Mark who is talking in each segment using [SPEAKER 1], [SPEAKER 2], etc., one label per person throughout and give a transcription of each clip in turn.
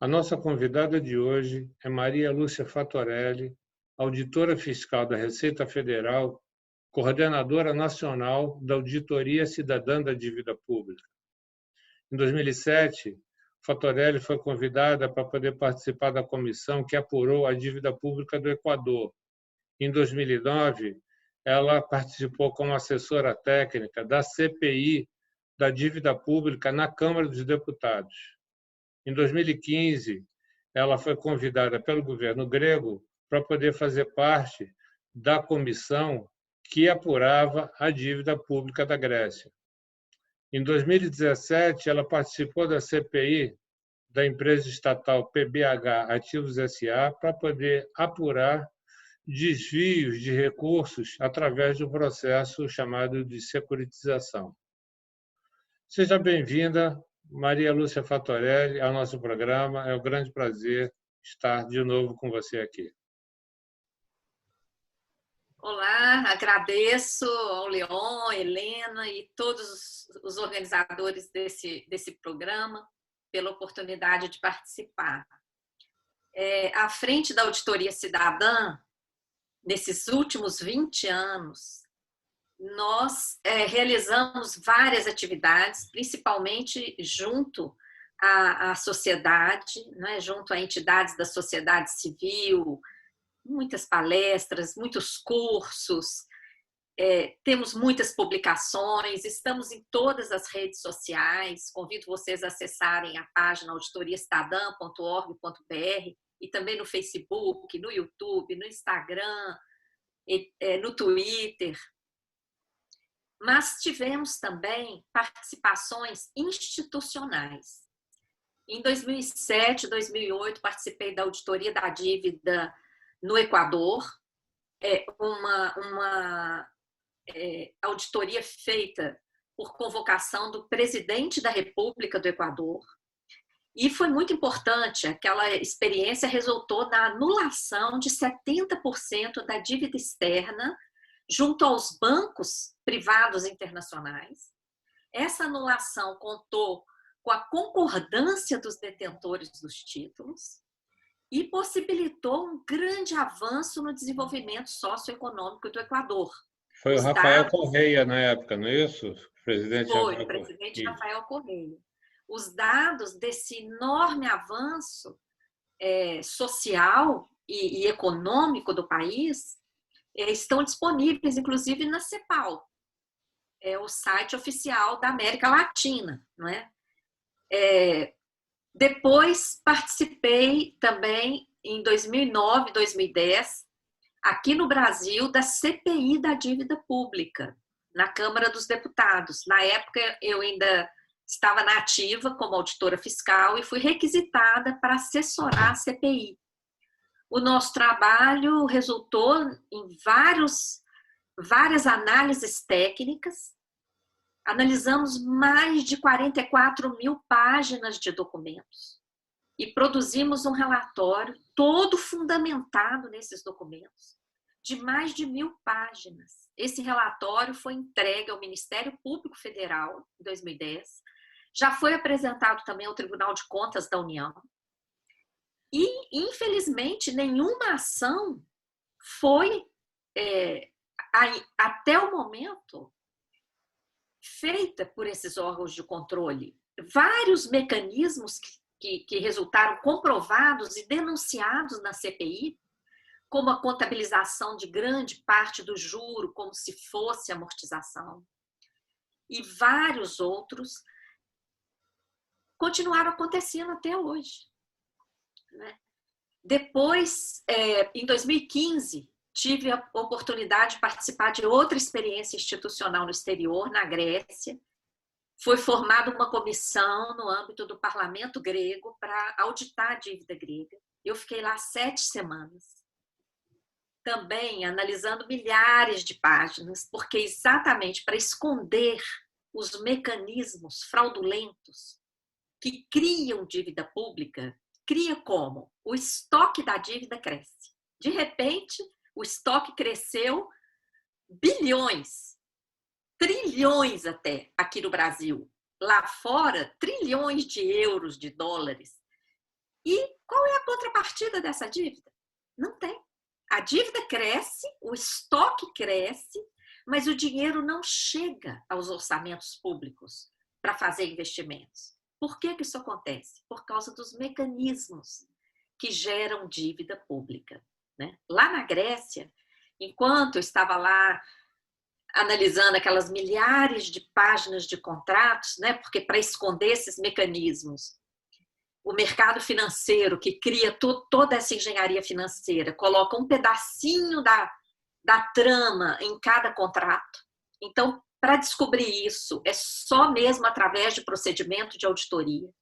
[SPEAKER 1] A nossa convidada de hoje é Maria Lúcia Fattorelli, auditora fiscal da Receita Federal, coordenadora nacional da Auditoria Cidadã da Dívida Pública. Em 2007, Fattorelli foi convidada para poder participar da comissão que apurou a dívida pública do Equador. Em 2009, ela participou como assessora técnica da CPI da Dívida Pública na Câmara dos Deputados. Em 2015, ela foi convidada pelo governo grego para poder fazer parte da comissão que apurava a dívida pública da Grécia. Em 2017, ela participou da CPI da empresa estatal PBH Ativos SA para poder apurar desvios de recursos através do processo chamado de securitização. Seja bem-vinda, Maria Lúcia Fattorelli, ao nosso programa. É um grande prazer estar de novo com você aqui.
[SPEAKER 2] Olá, agradeço ao Leon, Helena e todos os organizadores desse programa pela oportunidade de participar. À frente da Auditoria Cidadã, nesses últimos 20 anos, nós realizamos várias atividades, principalmente junto à sociedade, né, junto a entidades da sociedade civil, muitas palestras, muitos cursos, temos muitas publicações, estamos em todas as redes sociais, convido vocês a acessarem a página auditoriacidadã.org.br e também no Facebook, no YouTube, no Instagram, no Twitter. Mas tivemos também participações institucionais. Em 2007, 2008, participei da auditoria da dívida no Equador, uma auditoria feita por convocação do presidente da República do Equador. E foi muito importante, aquela experiência resultou na anulação de 70% da dívida externa junto aos bancos privados internacionais. Essa anulação contou com a concordância dos detentores dos títulos e possibilitou um grande avanço no desenvolvimento socioeconômico do Equador.
[SPEAKER 1] Foi o Rafael Correia na época, não é isso?
[SPEAKER 2] Foi o presidente Rafael Correia. Os dados desse enorme avanço social e econômico do país estão disponíveis, inclusive, na CEPAL, o site oficial da América Latina, não é? Depois participei também em 2009, 2010, aqui no Brasil, da CPI da Dívida Pública, na Câmara dos Deputados. Na época, eu ainda estava na ativa como auditora fiscal e fui requisitada para assessorar a CPI. O nosso trabalho resultou em várias análises técnicas. Analisamos mais de 44.000 páginas de documentos e produzimos um relatório todo fundamentado nesses documentos, de mais de 1.000 páginas. Esse relatório foi entregue ao Ministério Público Federal em 2010, já foi apresentado também ao Tribunal de Contas da União e, infelizmente, nenhuma ação foi, até o momento, feita por esses órgãos de controle. Vários mecanismos que resultaram comprovados e denunciados na CPI, como a contabilização de grande parte do juro como se fosse amortização, e vários outros, continuaram acontecendo até hoje. Depois, em 2015, tive a oportunidade de participar de outra experiência institucional no exterior, na Grécia. Foi formada uma comissão no âmbito do parlamento grego para auditar a dívida grega. Eu fiquei lá 7 semanas. Também analisando milhares de páginas, porque exatamente para esconder os mecanismos fraudulentos que criam dívida pública, cria como? O estoque da dívida cresce. De repente, o estoque cresceu bilhões, trilhões até aqui no Brasil. Lá fora, trilhões de euros, de dólares. E qual é a contrapartida dessa dívida? Não tem. A dívida cresce, o estoque cresce, mas o dinheiro não chega aos orçamentos públicos para fazer investimentos. Por que isso acontece? Por causa dos mecanismos que geram dívida pública, né? Lá na Grécia, enquanto eu estava lá analisando aquelas milhares de páginas de contratos, né? Porque para esconder esses mecanismos, o mercado financeiro que cria toda essa engenharia financeira coloca um pedacinho da trama em cada contrato. Então, para descobrir isso, é só mesmo através de procedimento de auditoria,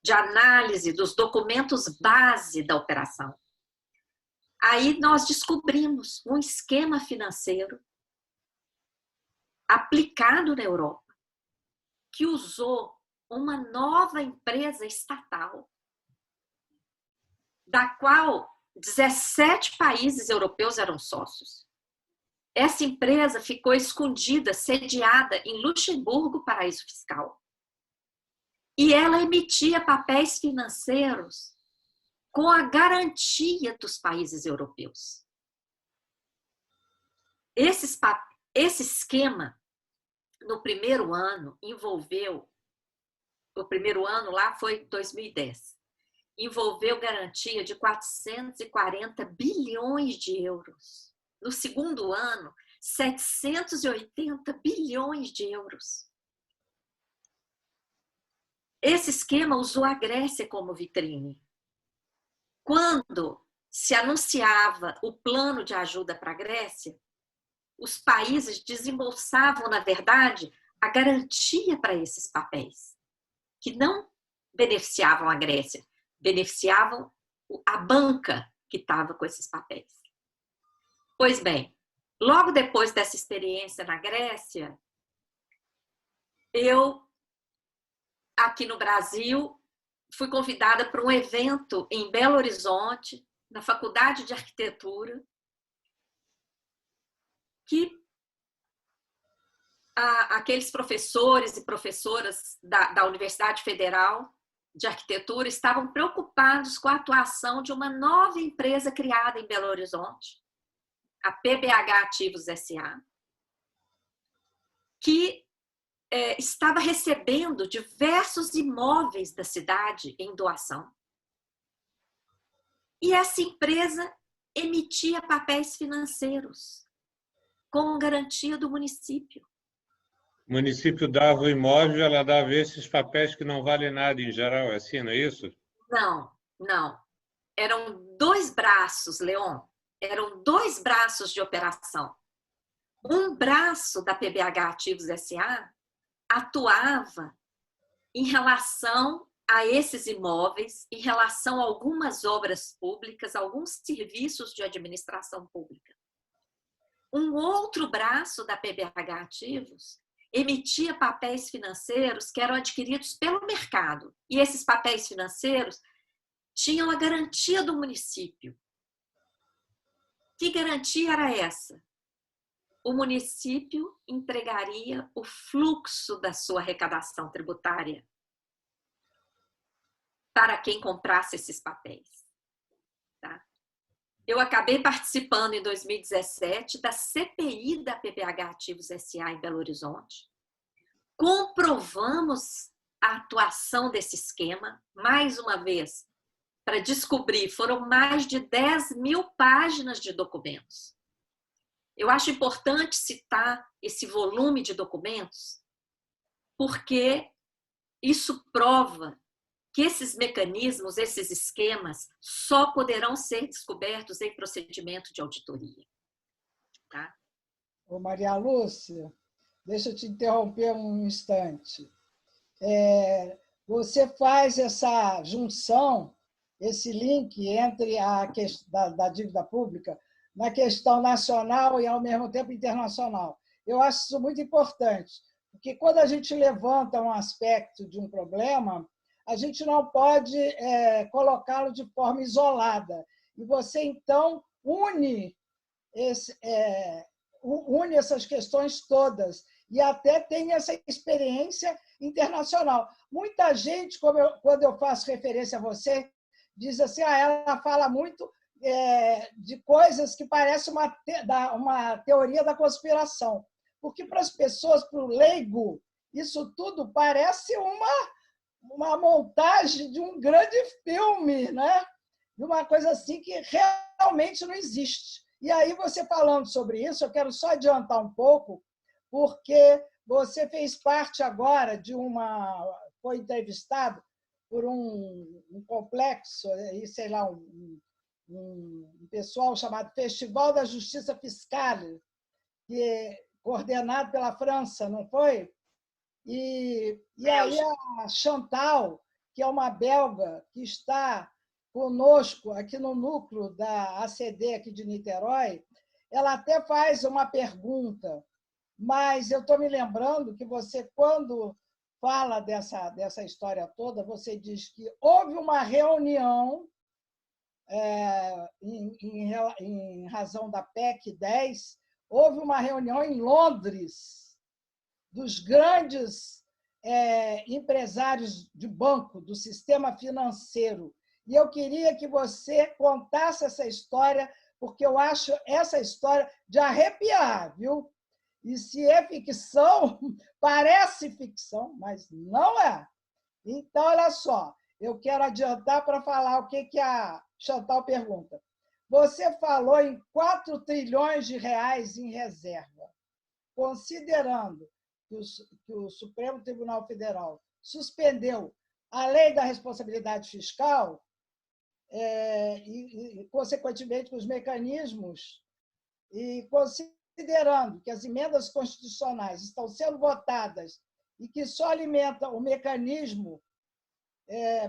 [SPEAKER 2] de análise dos documentos base da operação. Aí nós descobrimos um esquema financeiro aplicado na Europa que usou uma nova empresa estatal, da qual 17 países europeus eram sócios. Essa empresa ficou escondida, sediada em Luxemburgo, paraíso fiscal. E ela emitia papéis financeiros com a garantia dos países europeus. Esse esquema, no primeiro ano, envolveu, o primeiro ano lá foi 2010, envolveu garantia de 440 bilhões de euros. No segundo ano, 780 bilhões de euros. Esse esquema usou a Grécia como vitrine. Quando se anunciava o plano de ajuda para a Grécia, os países desembolsavam, na verdade, a garantia para esses papéis, que não beneficiavam a Grécia, beneficiavam a banca que estava com esses papéis. Pois bem, logo depois dessa experiência na Grécia, eu, aqui no Brasil, fui convidada para um evento em Belo Horizonte, na Faculdade de Arquitetura, que aqueles professores e professoras da Universidade Federal de Arquitetura estavam preocupados com a atuação de uma nova empresa criada em Belo Horizonte, a PBH Ativos S.A., que estava recebendo diversos imóveis da cidade em doação. E essa empresa emitia papéis financeiros com garantia do município.
[SPEAKER 1] O município dava o imóvel, ela dava esses papéis que não valem nada em geral, é assim, não é isso?
[SPEAKER 2] Não. Eram dois braços, Leon. Eram dois braços de operação. Um braço da PBH Ativos S.A. atuava em relação a esses imóveis, em relação a algumas obras públicas, alguns serviços de administração pública. Um outro braço da PBH Ativos emitia papéis financeiros que eram adquiridos pelo mercado. E esses papéis financeiros tinham a garantia do município. Que garantia era essa? O município entregaria o fluxo da sua arrecadação tributária para quem comprasse esses papéis. Tá? Eu acabei participando em 2017 da CPI da PBH Ativos S.A. em Belo Horizonte. Comprovamos a atuação desse esquema, mais uma vez, para descobrir, foram mais de 10 mil páginas de documentos. Eu acho importante citar esse volume de documentos, porque isso prova que esses mecanismos, esses esquemas, só poderão ser descobertos em procedimento de auditoria. Tá?
[SPEAKER 3] Ô Maria Lúcia, deixa eu te interromper um instante. Você faz essa junção, esse link entre a questão da dívida pública na questão nacional e, ao mesmo tempo, internacional. Eu acho isso muito importante, porque quando a gente levanta um aspecto de um problema, a gente não pode colocá-lo de forma isolada. E você, então, une essas questões todas e até tem essa experiência internacional. Muita gente, quando eu faço referência a você, diz assim, ela fala muito de coisas que parecem uma teoria da conspiração. Porque para as pessoas, para o leigo, isso tudo parece uma montagem de um grande filme, né? De uma coisa assim que realmente não existe. E aí, você falando sobre isso, eu quero só adiantar um pouco, porque você fez parte agora foi entrevistado por um complexo, sei lá, um pessoal chamado Festival da Justiça Fiscal, que é coordenado pela França, não foi? E aí a Chantal, que é uma belga que está conosco aqui no núcleo da ACD aqui de Niterói, ela até faz uma pergunta, mas eu estou me lembrando que você, quando fala dessa história toda, você diz que houve uma reunião em razão da PEC 10, houve uma reunião em Londres dos grandes empresários de banco, do sistema financeiro. E eu queria que você contasse essa história, porque eu acho essa história de arrepiar, viu? E se é ficção, parece ficção, mas não é. Então, olha só, eu quero adiantar para falar o que a Chantal pergunta. Você falou em 4 trilhões de reais em reserva, considerando que o Supremo Tribunal Federal suspendeu a lei da responsabilidade fiscal e, consequentemente, os mecanismos, e considerando que as emendas constitucionais estão sendo votadas e que só alimentam o mecanismo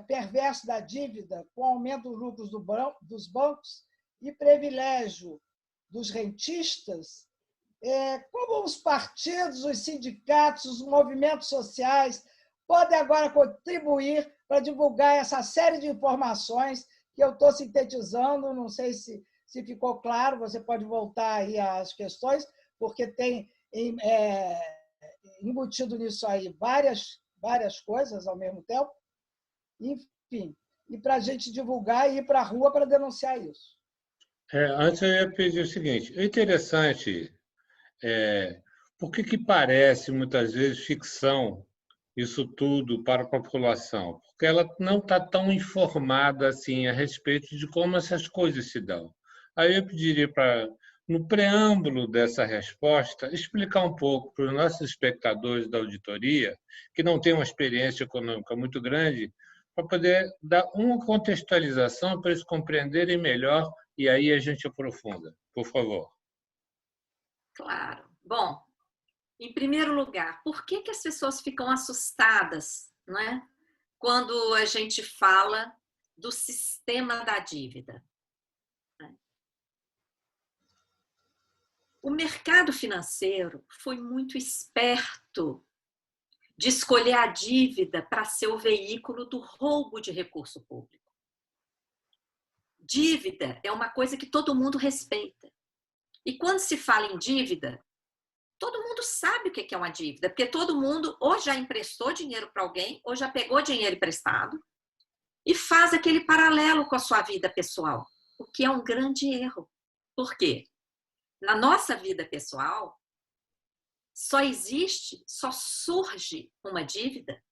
[SPEAKER 3] perverso da dívida, com aumento dos lucros dos bancos e privilégio dos rentistas, como os partidos, os sindicatos, os movimentos sociais podem agora contribuir para divulgar essa série de informações que eu estou sintetizando, não sei se ficou claro, você pode voltar aí às questões, porque tem embutido nisso aí várias coisas ao mesmo tempo, enfim, e para a gente divulgar e ir para a rua para denunciar isso.
[SPEAKER 1] Antes eu ia pedir o seguinte, é interessante, por que parece muitas vezes ficção isso tudo para a população? Porque ela não está tão informada assim a respeito de como essas coisas se dão. Aí eu pediria para, no preâmbulo dessa resposta, explicar um pouco para os nossos espectadores da auditoria, que não têm uma experiência econômica muito grande, para poder dar uma contextualização para eles compreenderem melhor e aí a gente aprofunda. Por favor.
[SPEAKER 2] Claro. Bom, em primeiro lugar, por que as pessoas ficam assustadas, não é? Quando a gente fala do sistema da dívida? O mercado financeiro foi muito esperto de escolher a dívida para ser o veículo do roubo de recurso público. Dívida é uma coisa que todo mundo respeita. E quando se fala em dívida, todo mundo sabe o que é uma dívida, porque todo mundo ou já emprestou dinheiro para alguém, ou já pegou dinheiro emprestado, e faz aquele paralelo com a sua vida pessoal, o que é um grande erro. Por quê? Na nossa vida pessoal, só surge uma dívida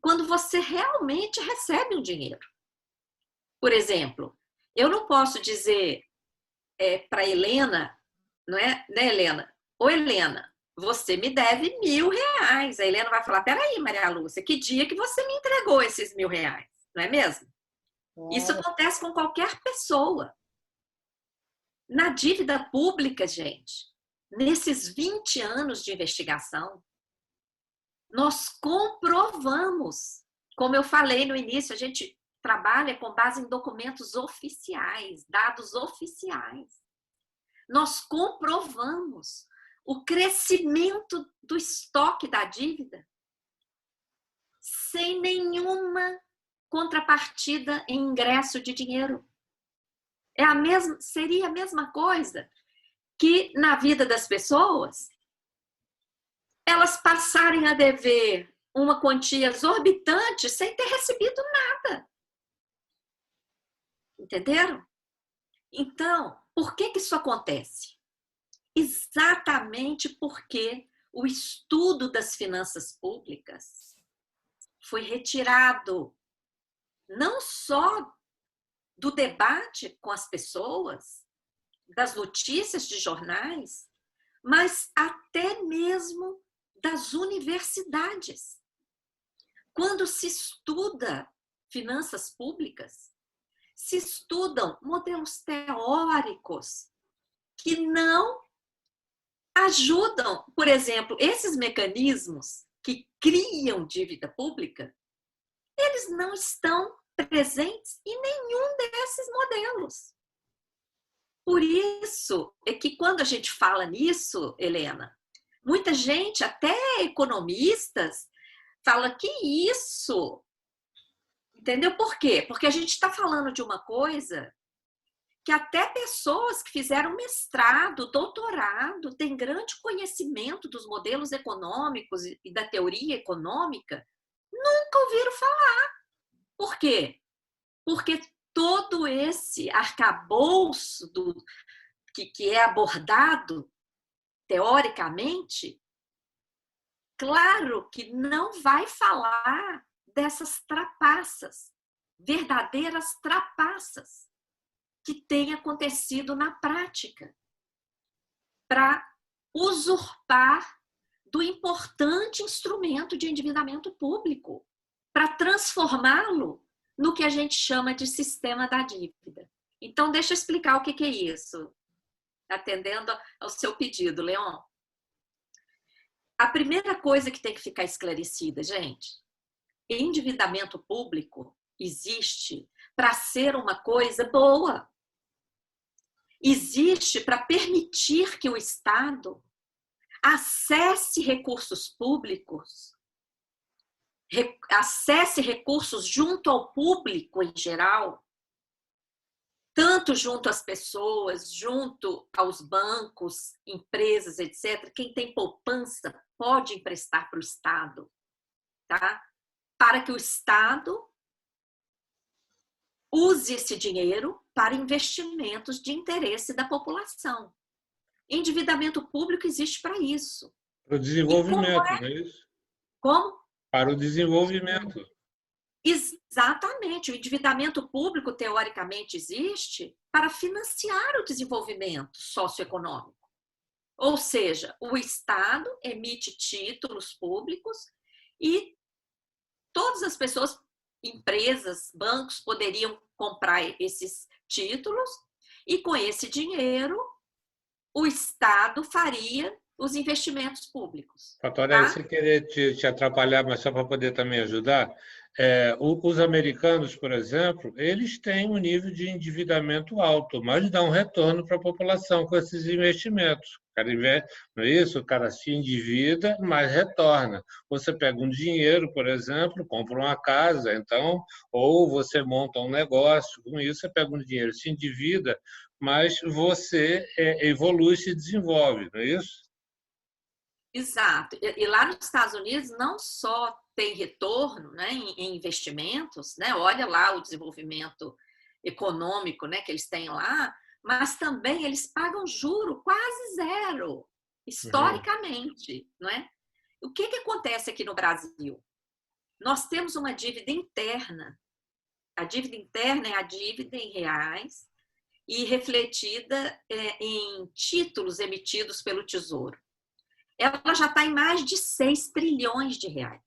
[SPEAKER 2] quando você realmente recebe um dinheiro. Por exemplo, eu não posso dizer para Helena, não é, né, Helena? Ô, Helena, você me deve R$1.000. A Helena vai falar, peraí, Maria Lúcia, que dia que você me entregou esses R$1.000? Não é mesmo? Isso acontece com qualquer pessoa. Na dívida pública, gente, nesses 20 anos de investigação, nós comprovamos, como eu falei no início, a gente trabalha com base em documentos oficiais, dados oficiais. Nós comprovamos o crescimento do estoque da dívida sem nenhuma contrapartida em ingresso de dinheiro. Seria a mesma coisa que na vida das pessoas elas passarem a dever uma quantia exorbitante sem ter recebido nada. Entenderam? Então, por que isso acontece? Exatamente porque o estudo das finanças públicas foi retirado não só do debate com as pessoas, das notícias de jornais, mas até mesmo das universidades. Quando se estuda finanças públicas, se estudam modelos teóricos que não ajudam, por exemplo, esses mecanismos que criam dívida pública, eles não estão presentes em nenhum desses modelos. Por isso é que quando a gente fala nisso, Helena, muita gente, até economistas, fala que isso, entendeu? Por quê? Porque a gente está falando de uma coisa que até pessoas que fizeram mestrado, doutorado, têm grande conhecimento dos modelos econômicos e da teoria econômica, nunca ouviram falar. Por quê? Porque todo esse arcabouço que é abordado teoricamente, claro que não vai falar dessas trapaças, verdadeiras trapaças que têm acontecido na prática para usurpar do importante instrumento de endividamento público, para transformá-lo no que a gente chama de sistema da dívida. Então, deixa eu explicar o que é isso, atendendo ao seu pedido, Leon. A primeira coisa que tem que ficar esclarecida, gente, endividamento público existe para ser uma coisa boa. Existe para permitir que o Estado acesse recursos públicos, acesse recursos junto ao público em geral, tanto junto às pessoas, junto aos bancos, empresas, etc. Quem tem poupança pode emprestar para o Estado, tá? Para que o Estado use esse dinheiro para investimentos de interesse da população. Endividamento público existe para isso.
[SPEAKER 1] Para o desenvolvimento, não é isso?
[SPEAKER 2] Como?
[SPEAKER 1] Para o desenvolvimento.
[SPEAKER 2] Exatamente. O endividamento público, teoricamente, existe para financiar o desenvolvimento socioeconômico. Ou seja, o Estado emite títulos públicos e todas as pessoas, empresas, bancos, poderiam comprar esses títulos e, com esse dinheiro, o Estado faria os investimentos públicos.
[SPEAKER 1] Fatorelli, sem querer te atrapalhar, mas só para poder também ajudar, os americanos, por exemplo, eles têm um nível de endividamento alto, mas dá um retorno para a população com esses investimentos. O cara investe, não é isso? O cara se endivida, mas retorna. Você pega um dinheiro, por exemplo, compra uma casa, então, ou você monta um negócio, com isso você pega um dinheiro, se endivida, mas você evolui, se desenvolve, não é isso?
[SPEAKER 2] Exato. E lá nos Estados Unidos não só tem retorno, né, em investimentos, né, olha lá o desenvolvimento econômico, né, que eles têm lá, mas também eles pagam juro quase zero, historicamente, não é? O que acontece aqui no Brasil? Nós temos uma dívida interna. A dívida interna é a dívida em reais e refletida em títulos emitidos pelo Tesouro. Ela já está em mais de 6 trilhões de reais.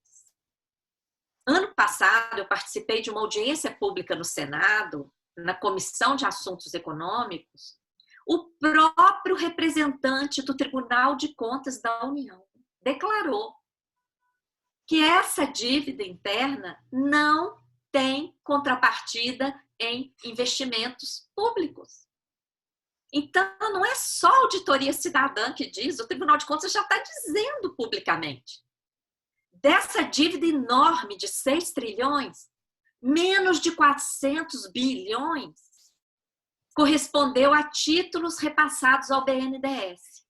[SPEAKER 2] Ano passado, eu participei de uma audiência pública no Senado, na Comissão de Assuntos Econômicos. O próprio representante do Tribunal de Contas da União declarou que essa dívida interna não tem contrapartida em investimentos públicos. Então, não é só a auditoria cidadã que diz, o Tribunal de Contas já está dizendo publicamente. Dessa dívida enorme de 6 trilhões, menos de 400 bilhões correspondeu a títulos repassados ao BNDES,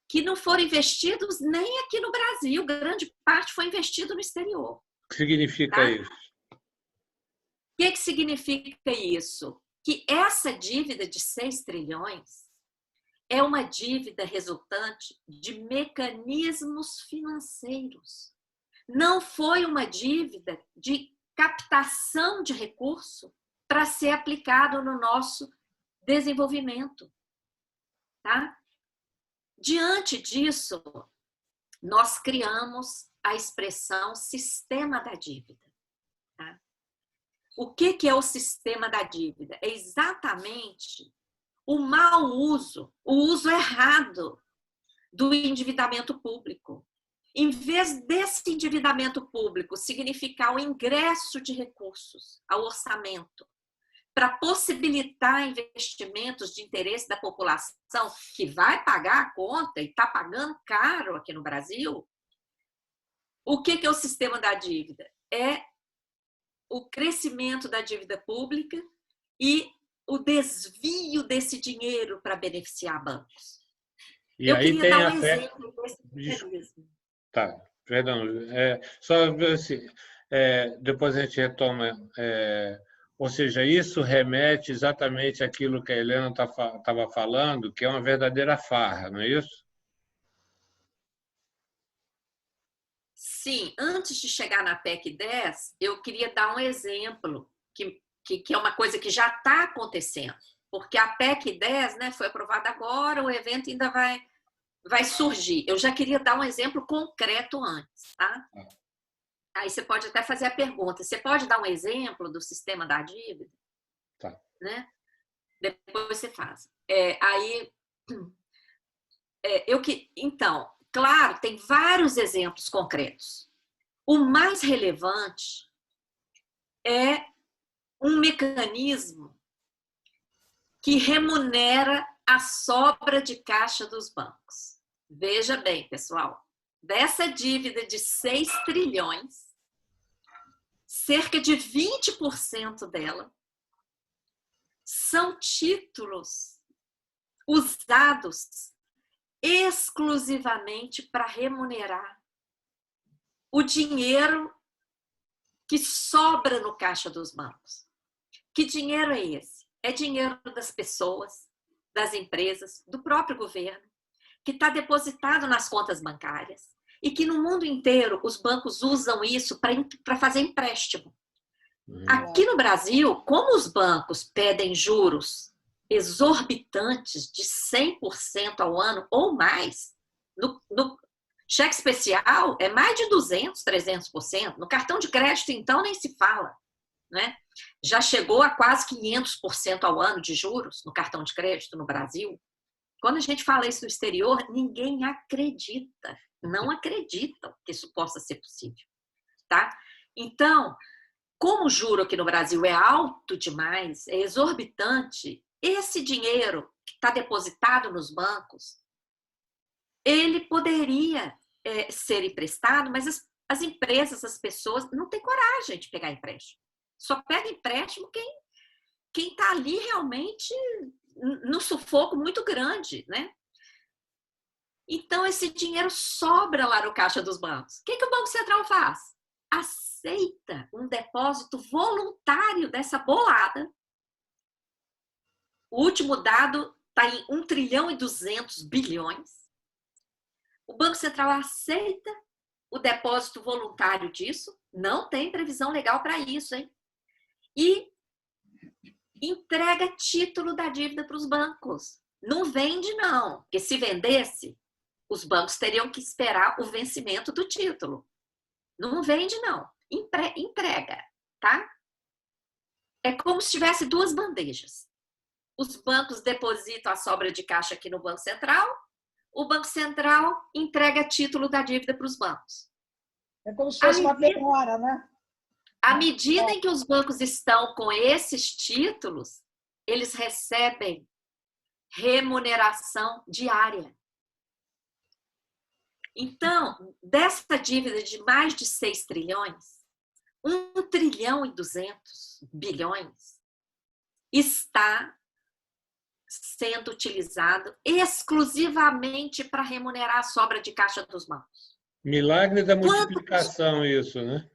[SPEAKER 2] que não foram investidos nem aqui no Brasil, grande parte foi investido no exterior.
[SPEAKER 1] O que significa isso?
[SPEAKER 2] que significa isso? Que essa dívida de 6 trilhões é uma dívida resultante de mecanismos financeiros. Não foi uma dívida de captação de recurso para ser aplicado no nosso desenvolvimento. Tá? Diante disso, nós criamos a expressão sistema da dívida. Tá? O que é o sistema da dívida? É exatamente o mau uso, o uso errado do endividamento público. Em vez desse endividamento público significar o ingresso de recursos ao orçamento para possibilitar investimentos de interesse da população que vai pagar a conta e está pagando caro aqui no Brasil, o que é o sistema da dívida? É o crescimento da dívida pública e o desvio desse dinheiro para beneficiar bancos.
[SPEAKER 1] E
[SPEAKER 2] eu
[SPEAKER 1] aí
[SPEAKER 2] queria
[SPEAKER 1] tem
[SPEAKER 2] dar um
[SPEAKER 1] até...
[SPEAKER 2] exemplo desse mecanismo.
[SPEAKER 1] Tá, perdão. Só assim, depois a gente retoma. Ou seja, isso remete exatamente àquilo que a Helena estava falando, que é uma verdadeira farra, não é isso?
[SPEAKER 2] Sim, antes de chegar na PEC 10, eu queria dar um exemplo, que é uma coisa que já está acontecendo. Porque a PEC 10, né, foi aprovada agora, o evento ainda vai surgir. Eu já queria dar um exemplo concreto antes, tá? Aí você pode até fazer a pergunta, você pode dar um exemplo do sistema da dívida?
[SPEAKER 1] Tá.
[SPEAKER 2] Né? Depois você faz. Então, claro, tem vários exemplos concretos. O mais relevante é um mecanismo que remunera a sobra de caixa dos bancos. Veja bem, pessoal, dessa dívida de 6 trilhões, cerca de 20% dela são títulos usados exclusivamente para remunerar o dinheiro que sobra no caixa dos bancos. Que dinheiro é esse? É dinheiro das pessoas, das empresas, do próprio governo, que está depositado nas contas bancárias e que no mundo inteiro os bancos usam isso para fazer empréstimo. Aqui no Brasil, como os bancos pedem juros exorbitantes de 100% ao ano ou mais, no cheque especial é mais de 200%, 300%, no cartão de crédito então nem se fala, né? Já chegou a quase 500% ao ano de juros no cartão de crédito no Brasil. Quando a gente fala isso no exterior, ninguém acredita, não acreditam que isso possa ser possível, tá? Então, como o juro aqui no Brasil é alto demais, é exorbitante, esse dinheiro que está depositado nos bancos, ele poderia ser emprestado, mas as empresas, as pessoas, não têm coragem de pegar empréstimo. Só pega empréstimo quem está ali realmente num sufoco muito grande, né? Então, esse dinheiro sobra lá no caixa dos bancos. O que o Banco Central faz? Aceita um depósito voluntário dessa bolada. O último dado está em 1 trilhão e 200 bilhões. O Banco Central aceita o depósito voluntário disso, não tem previsão legal para isso, hein? E entrega título da dívida para os bancos. Não vende, não, porque se vendesse, os bancos teriam que esperar o vencimento do título. Não vende, não. Entrega, tá? É como se tivesse duas bandejas. Os bancos depositam a sobra de caixa aqui no Banco Central, o Banco Central entrega título da dívida para os bancos.
[SPEAKER 3] É como se fosse uma penhora, né?
[SPEAKER 2] À medida em que os bancos estão com esses títulos, eles recebem remuneração diária. Então, dessa dívida de mais de 6 trilhões, 1 trilhão e 200 bilhões está sendo utilizado exclusivamente para remunerar a sobra de caixa dos bancos.
[SPEAKER 1] Milagre da multiplicação, isso, né?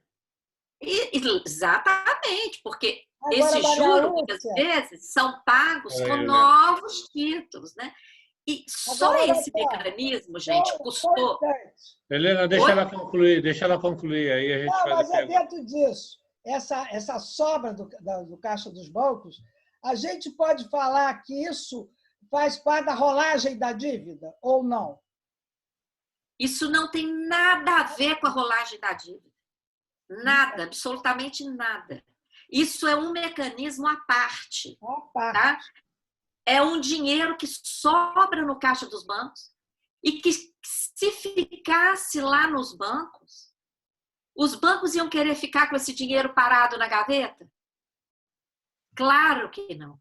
[SPEAKER 2] Exatamente, porque Esse
[SPEAKER 3] Maria
[SPEAKER 2] juro, muitas
[SPEAKER 3] Lúcia,
[SPEAKER 2] vezes, são pagos com
[SPEAKER 1] Helena.
[SPEAKER 2] novos títulos, né? E só
[SPEAKER 3] agora, olha
[SPEAKER 2] esse
[SPEAKER 3] só,
[SPEAKER 2] mecanismo, gente,
[SPEAKER 3] só um
[SPEAKER 2] custou...
[SPEAKER 3] instante.
[SPEAKER 1] Helena,
[SPEAKER 2] Oi?
[SPEAKER 1] deixa ela concluir, aí a gente
[SPEAKER 3] Não,
[SPEAKER 1] faz a
[SPEAKER 3] mas é
[SPEAKER 1] pergunta.
[SPEAKER 3] dentro disso. Essa sobra do caixa dos bancos, a gente pode falar que isso faz parte da rolagem da dívida ou não?
[SPEAKER 2] Isso não tem nada a ver com a rolagem da dívida. Nada, absolutamente nada. Isso é um mecanismo à parte,
[SPEAKER 3] Uma parte.
[SPEAKER 2] tá? É um dinheiro que sobra no caixa dos bancos e que, se ficasse lá nos bancos, os bancos iam querer ficar com esse dinheiro parado na gaveta? Claro que não.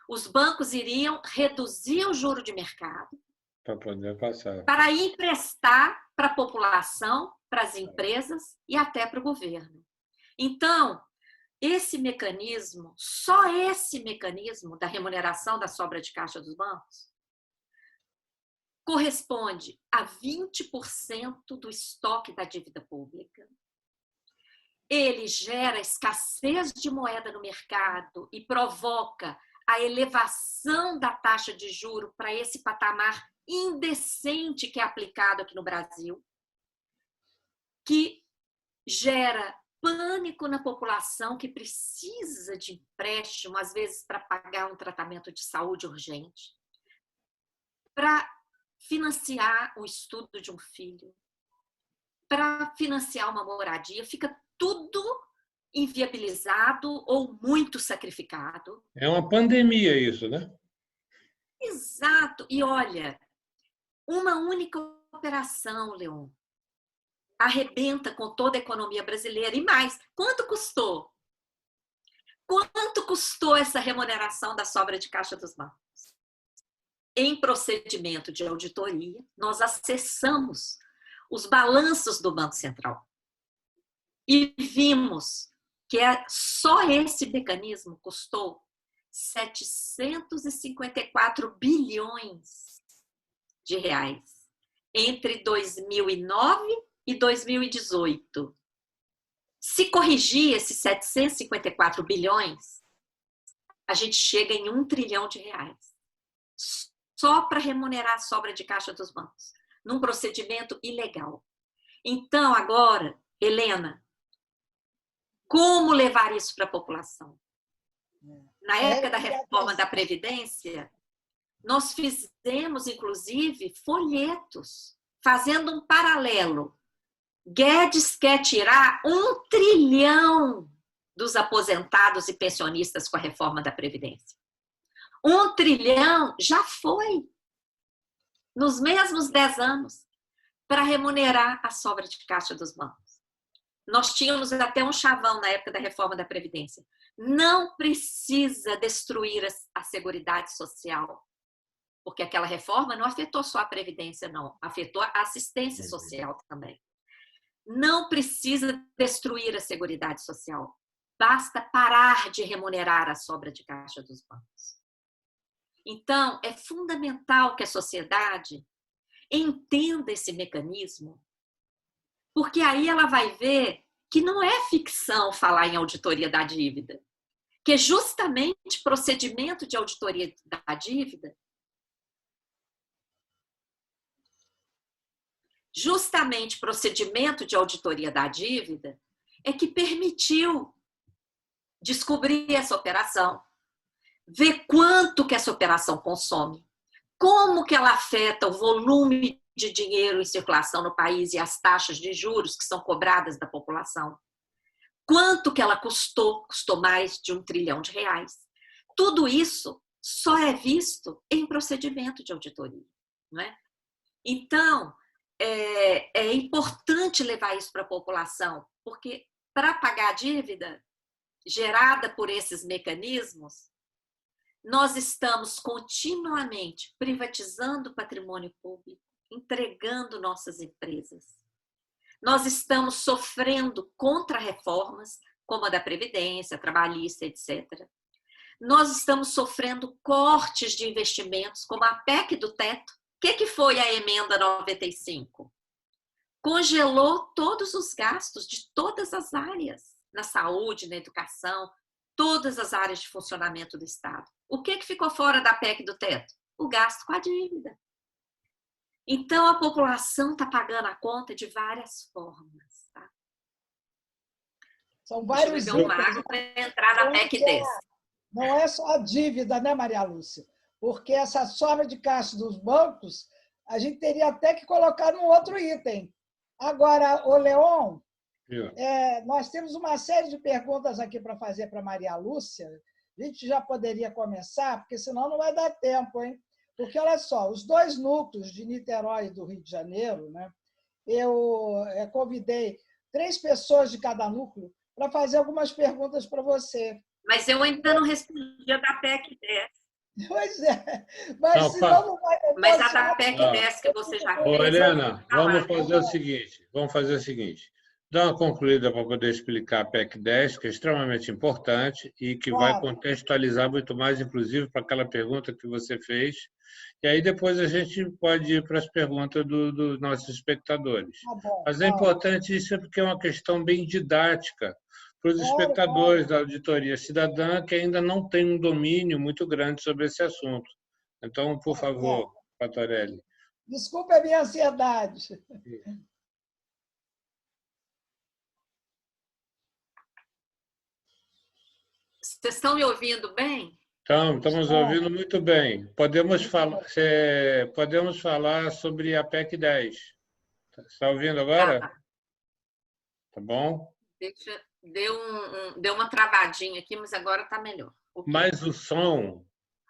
[SPEAKER 2] Os bancos iriam reduzir o juro de mercado
[SPEAKER 1] Para poder passar.
[SPEAKER 2] para emprestar para a população, para as empresas e até para o governo. Então, esse mecanismo, só esse mecanismo da remuneração da sobra de caixa dos bancos, corresponde a 20% do estoque da dívida pública. Ele gera escassez de moeda no mercado e provoca a elevação da taxa de juro para esse patamar indecente que é aplicado aqui no Brasil, que gera pânico na população que precisa de empréstimo, às vezes para pagar um tratamento de saúde urgente, para financiar o estudo de um filho, para financiar uma moradia, fica tudo inviabilizado ou muito sacrificado.
[SPEAKER 1] É uma pandemia isso, né?
[SPEAKER 2] Exato. E olha, uma única operação, Leon, arrebenta com toda a economia brasileira. E mais, quanto custou? Quanto custou essa remuneração da sobra de caixa dos bancos? Em procedimento de auditoria, nós acessamos os balanços do Banco Central e vimos que só esse mecanismo custou 754 bilhões de reais entre 2009 e 2018. Se corrigir esses 754 bilhões, a gente chega em 1 trilhão de reais. Só para remunerar a sobra de caixa dos bancos, num procedimento ilegal. Então, agora, Helena, como levar isso para a população? Na época da reforma da Previdência, nós fizemos, inclusive, folhetos, fazendo um paralelo. Guedes quer tirar 1 trilhão dos aposentados e pensionistas com a reforma da Previdência. 1 trilhão já foi, nos mesmos 10 anos, para remunerar a sobra de caixa dos bancos. Nós tínhamos até um chavão na época da reforma da Previdência. Não precisa destruir a Seguridade Social, porque aquela reforma não afetou só a Previdência, não. Afetou a assistência social também. Não precisa destruir a Seguridade Social. Basta parar de remunerar a sobra de caixa dos bancos. Então, é fundamental que a sociedade entenda esse mecanismo, porque aí ela vai ver que não é ficção falar em auditoria da dívida, que é justamente procedimento de auditoria da dívida, justamente procedimento de auditoria da dívida é que permitiu descobrir essa operação, ver quanto que essa operação consome, como que ela afeta o volume de dinheiro em circulação no país e as taxas de juros que são cobradas da população. Quanto que ela custou mais de 1 trilhão de reais. Tudo isso só é visto em procedimento de auditoria, não é? Então, é importante levar isso para a população, porque para pagar a dívida gerada por esses mecanismos, nós estamos continuamente privatizando o patrimônio público, entregando nossas empresas. Nós estamos sofrendo contra-reformas, como a da Previdência, trabalhista, etc. Nós estamos sofrendo cortes de investimentos, como a PEC do teto. O que foi a emenda 95? Congelou todos os gastos de todas as áreas, na saúde, na educação, todas as áreas de funcionamento do Estado. O que ficou fora da PEC do teto? O gasto com a dívida. Então, a população está pagando a conta de várias formas. Tá?
[SPEAKER 3] São vários
[SPEAKER 2] itens. Uma água para entrar na PEC 10.
[SPEAKER 3] Não é só a dívida, né, Maria Lúcia? Porque essa sobra de caixa dos bancos, a gente teria até que colocar num outro item. Agora, o Leon, nós temos uma série de perguntas aqui para fazer para Maria Lúcia. A gente já poderia começar, porque senão não vai dar tempo, hein? Porque, olha só, os 2 núcleos de Niterói e do Rio de Janeiro, né, eu convidei 3 pessoas de cada núcleo para fazer algumas perguntas para você.
[SPEAKER 2] Mas eu ainda não respondi a da PEC 10.
[SPEAKER 3] Pois é, mas não, senão não vai...
[SPEAKER 2] Mas a da PEC 10 que você já fez...
[SPEAKER 1] Helena, vamos fazer o seguinte. Dá uma concluída para poder explicar a PEC 10, que é extremamente importante e que vai contextualizar muito mais, inclusive, para aquela pergunta que você fez. E aí depois a gente pode ir para as perguntas dos nossos espectadores. Mas é importante isso porque é uma questão bem didática para os espectadores da auditoria cidadã que ainda não tem um domínio muito grande sobre esse assunto. Então, por favor, Fattorelli.
[SPEAKER 3] Desculpe a minha ansiedade.
[SPEAKER 2] Vocês estão me ouvindo bem?
[SPEAKER 1] Estamos ouvindo muito bem. Podemos falar sobre a PEC 10. Está ouvindo agora? Tá bom?
[SPEAKER 2] Deu uma travadinha aqui, mas agora está melhor.
[SPEAKER 1] Mas o som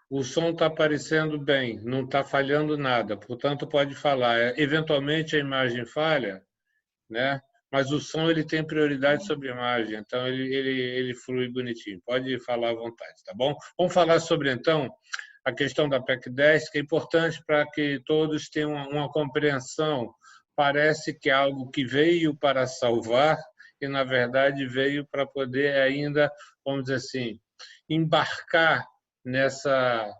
[SPEAKER 1] está aparecendo bem, não está falhando nada, portanto pode falar. Eventualmente a imagem falha, né? Mas o som ele tem prioridade sobre a imagem, então ele flui bonitinho. Pode falar à vontade, tá bom? Vamos falar sobre, então, a questão da PEC 10, que é importante para que todos tenham uma compreensão. Parece que é algo que veio para salvar e, na verdade, veio para poder ainda, vamos dizer assim, embarcar nessa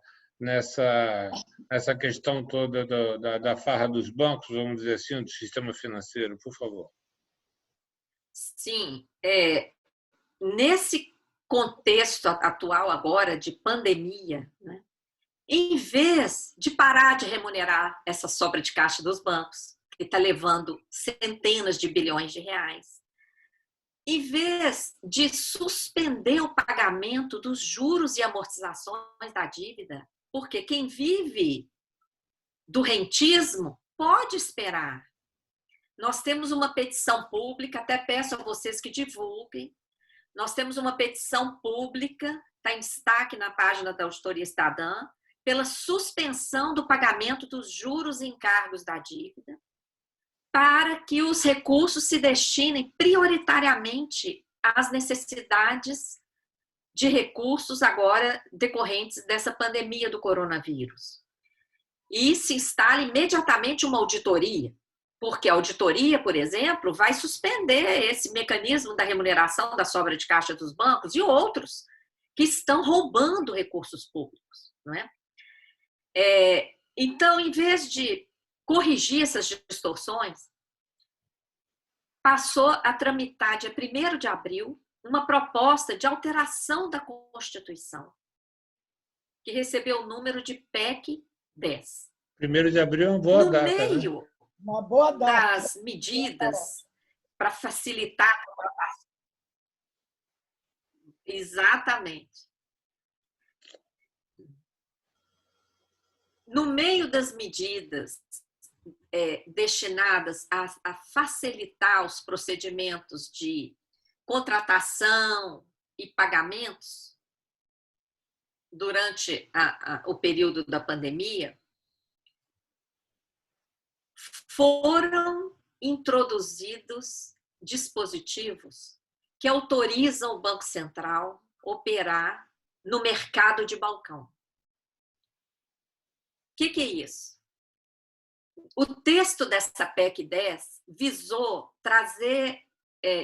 [SPEAKER 1] questão toda da farra dos bancos, vamos dizer assim, do sistema financeiro. Por favor.
[SPEAKER 2] Sim, nesse contexto atual agora de pandemia, né, em vez de parar de remunerar essa sobra de caixa dos bancos, que está levando centenas de bilhões de reais, em vez de suspender o pagamento dos juros e amortizações da dívida, porque quem vive do rentismo pode esperar. Nós temos uma petição pública, até peço a vocês que divulguem. Nós temos uma petição pública, está em destaque na página da Auditoria Cidadã, pela suspensão do pagamento dos juros e encargos da dívida, para que os recursos se destinem prioritariamente às necessidades de recursos agora decorrentes dessa pandemia do coronavírus. E se instale imediatamente uma auditoria, porque a auditoria, por exemplo, vai suspender esse mecanismo da remuneração da sobra de caixa dos bancos e outros que estão roubando recursos públicos, não é? Então, em vez de corrigir essas distorções, passou a tramitar, dia 1º de abril, uma proposta de alteração da Constituição, que recebeu o número de PEC 10.
[SPEAKER 1] 1º de abril é uma boa data.
[SPEAKER 2] No meio,
[SPEAKER 1] né?
[SPEAKER 3] Uma boa data.
[SPEAKER 2] Das medidas para facilitar a contratação. Exatamente. No meio das medidas destinadas a facilitar os procedimentos de contratação e pagamentos durante o período da pandemia, foram introduzidos dispositivos que autorizam o Banco Central a operar no mercado de balcão. O que é isso? O texto dessa PEC 10 visou trazer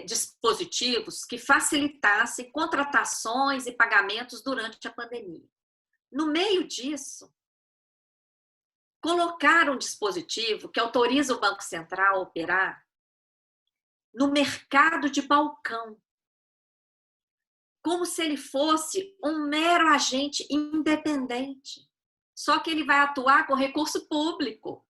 [SPEAKER 2] dispositivos que facilitassem contratações e pagamentos durante a pandemia. No meio disso, colocar um dispositivo que autoriza o Banco Central a operar no mercado de balcão. como se ele fosse um mero agente independente. Só que ele vai atuar com recurso público.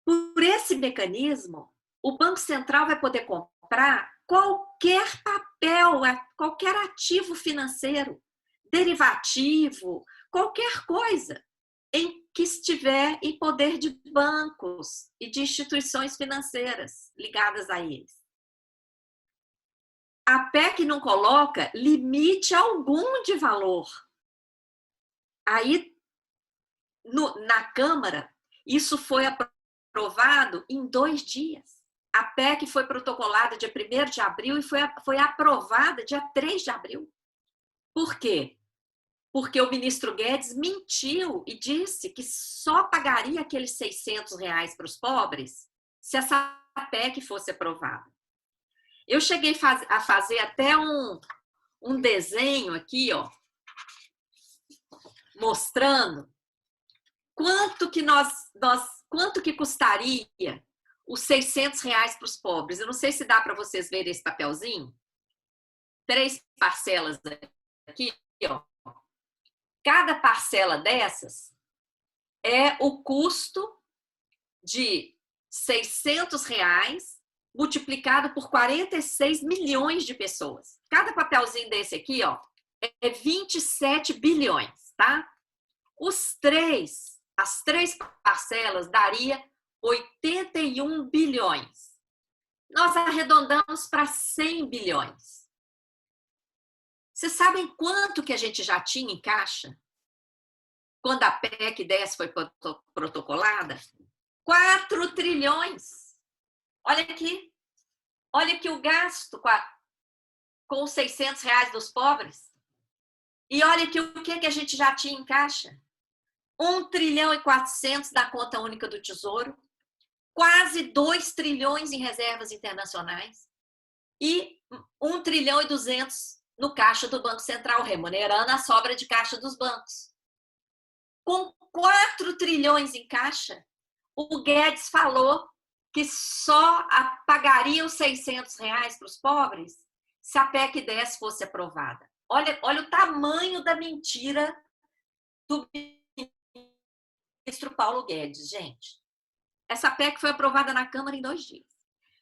[SPEAKER 2] Por esse mecanismo, o Banco Central vai poder comprar qualquer papel, qualquer ativo financeiro, derivativo, qualquer coisa em que estiver em poder de bancos e de instituições financeiras ligadas a eles. A PEC não coloca limite algum de valor. Aí, na Câmara, isso foi aprovado em 2 dias. A PEC foi protocolada dia 1º de abril e foi aprovada dia 3 de abril. Por quê? Porque o ministro Guedes mentiu e disse que só pagaria aqueles R$600 para os pobres se essa PEC fosse aprovada. Eu cheguei a fazer até um desenho aqui, ó, mostrando quanto que custaria os R$600 para os pobres. Eu não sei se dá para vocês verem esse papelzinho. 3 parcelas aqui, ó. Cada parcela dessas é o custo de R$600 multiplicado por 46 milhões de pessoas. Cada papelzinho desse aqui, ó, é 27 bilhões, tá? As três parcelas daria 81 bilhões. Nós arredondamos para 100 bilhões. Vocês sabem quanto que a gente já tinha em caixa? Quando a PEC 10 foi protocolada? 4 trilhões. Olha aqui o gasto com os R$600 dos pobres. E olha aqui o que a gente já tinha em caixa. 1 trilhão e 400 da conta única do Tesouro, quase 2 trilhões em reservas internacionais e 1 trilhão e 200 no caixa do Banco Central, remunerando a sobra de caixa dos bancos. Com 4 trilhões em caixa, o Guedes falou que só pagaria os R$600 para os pobres se a PEC 10 fosse aprovada. Olha o tamanho da mentira do ministro Paulo Guedes, gente. Essa PEC foi aprovada na Câmara em 2 dias.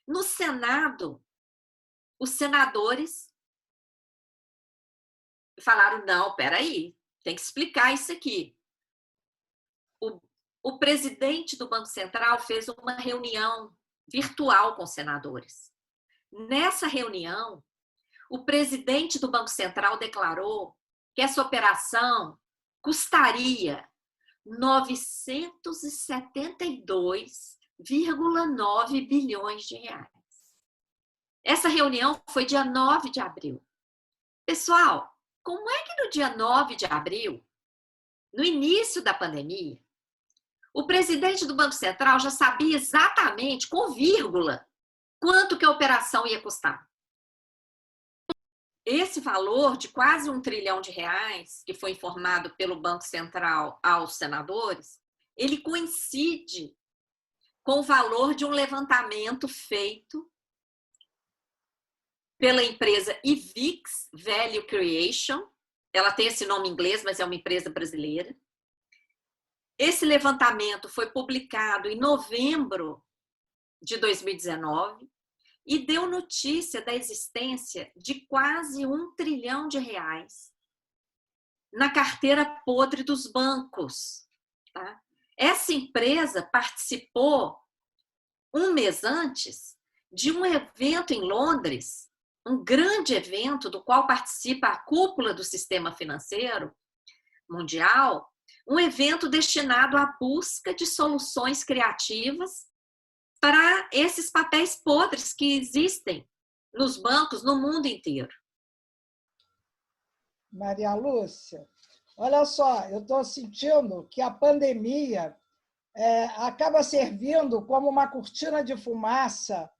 [SPEAKER 2] No Senado, os senadores falaram, não, peraí, tem que explicar isso aqui. O presidente do Banco Central fez uma reunião virtual com os senadores. Nessa reunião, o presidente do Banco Central declarou que essa operação custaria 972,9 bilhões de reais. Essa reunião foi dia 9 de abril. Pessoal, como é que no dia 9 de abril, no início da pandemia, o presidente do Banco Central já sabia exatamente, com vírgula, quanto que a operação ia custar? Esse valor de quase 1 trilhão de reais, que foi informado pelo Banco Central aos senadores, ele coincide com o valor de um levantamento feito pela empresa IVIX Value Creation. Ela tem esse nome em inglês, mas é uma empresa brasileira. Esse levantamento foi publicado em novembro de 2019 e deu notícia da existência de quase 1 trilhão de reais na carteira podre dos bancos. Tá? Essa empresa participou, um mês antes, de um evento em Londres, um grande evento do qual participa a cúpula do sistema financeiro mundial, um evento destinado à busca de soluções criativas para esses papéis podres que existem nos bancos no mundo inteiro.
[SPEAKER 3] Maria Lúcia, olha só, eu estou sentindo que a pandemia acaba servindo como uma cortina de fumaça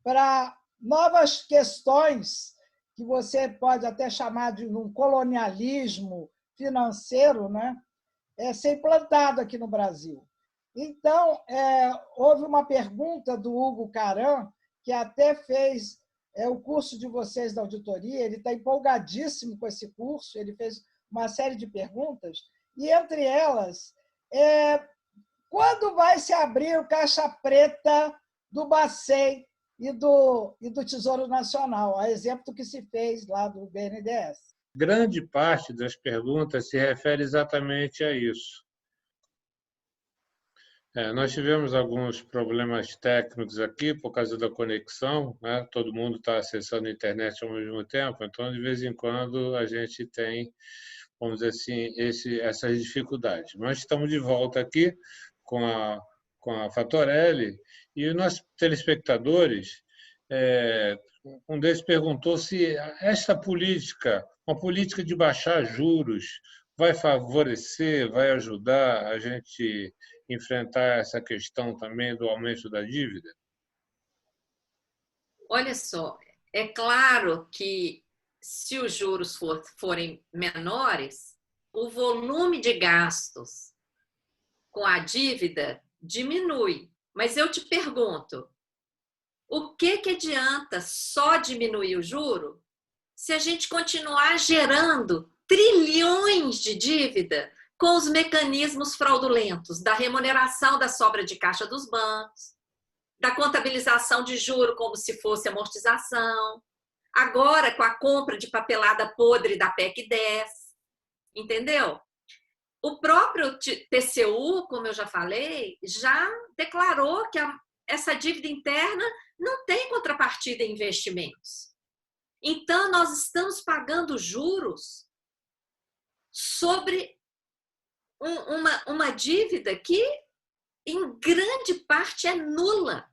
[SPEAKER 3] para novas questões que você pode até chamar de um colonialismo financeiro, né? Ser implantado aqui no Brasil. Então, houve uma pergunta do Hugo Caram, que até fez o curso de vocês da auditoria, ele está empolgadíssimo com esse curso, ele fez uma série de perguntas, e entre elas, quando vai se abrir o caixa preta do Bacen e do Tesouro Nacional, a exemplo do que se fez lá do BNDES?
[SPEAKER 1] Grande parte das perguntas se refere exatamente a isso. Nós tivemos alguns problemas técnicos aqui por causa da conexão, né? Todo mundo está acessando a internet ao mesmo tempo, então, de vez em quando, a gente tem, vamos dizer assim, essas dificuldades. Mas estamos de volta aqui com a Fatorelli e os nossos telespectadores, um deles perguntou se esta política, uma política de baixar juros, vai favorecer, vai ajudar a gente enfrentar essa questão também do aumento da dívida?
[SPEAKER 2] Olha só, é claro que se os juros forem menores, o volume de gastos com a dívida diminui. Mas eu te pergunto, o que adianta só diminuir o juro se a gente continuar gerando trilhões de dívida com os mecanismos fraudulentos da remuneração da sobra de caixa dos bancos, da contabilização de juro como se fosse amortização, agora com a compra de papelada podre da PEC 10, entendeu? O próprio TCU, como eu já falei, já declarou que essa dívida interna não tem contrapartida em investimentos. Então, nós estamos pagando juros sobre uma dívida que, em grande parte, é nula.